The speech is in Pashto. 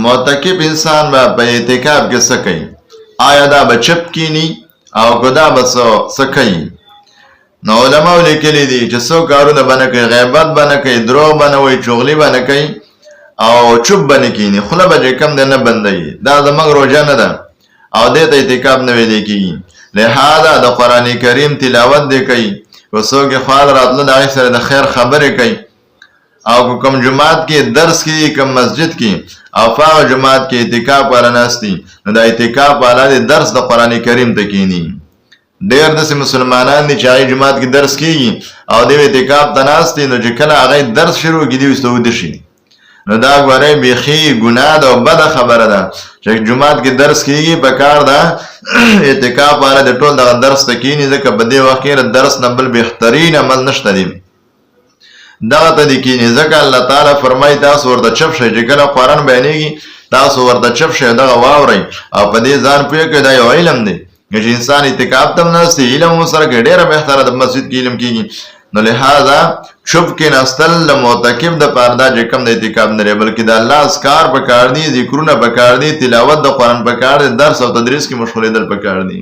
معتکف انسان به په اعتکاف کې څه کوي؟ آیا دا به چپ کینی او که دا به څه کوي؟ نو علماء لیکلي دي چې څو کارونه به نه کوي، غیبت به نه کوي، دروغ به نه وایي، چغلي به نه کوي او چوپ به نه کیني، خوله به چې کوم دی نه بندوي. دا زموږ روژه نه ده او دې ته اعتکاف نه ویلی کېږي. لہذا د قرآن کریم تلاوت دی کوي، که څوک یې خوال راتله د هغې سره د خیر خبرې کوي، او که کوم جماعت کې درس کې کوم مسجد کې او په هغه جماعت کې اعتکاف والا ناست دي، نو د اعتکاف والا د درس د قرآن کریم ته کښېني. ډېر داسې مسلمانان دي چې هغې جماعت کې درس کېږي او دوی اعتکاف ته ناست دي، نو چې کله هغې درس شروع کړي دوی ورسته ویده شي. نو دا ګورئ بیخي ګناه ده او بده خبره ده چې جماعت کې درس کېږي، پکار ده اعتکاف والا د ټول دغه درس ته کښېني، ځکه په دې وخت کې درس نه بل بهترین عمل نشته دی. دغه ته دې کښېني، ځکه الله تعالی فرمایي تاسو ورته چپ شئ، چې کله قرآن بیانېږي تاسو ورته چپ شئ، دغه واورئ او په دې ځان پوه کړئ دا یو علم دی. چې انسان اعتکاف ته هم ناست دی، علم ورسره کوي، ډېره بهتره د مسجد کې علم کېږي. نو لہذا چپ کېناستل د معتکف دپاره دا چې کوم د اعتکاف نه دی، بلکې د الله اذکار پکار دي، ذکرونه پکار دي، تلاوت د قرآن پکار دی، درس او تدریس کې مشغولېدل پکار دي.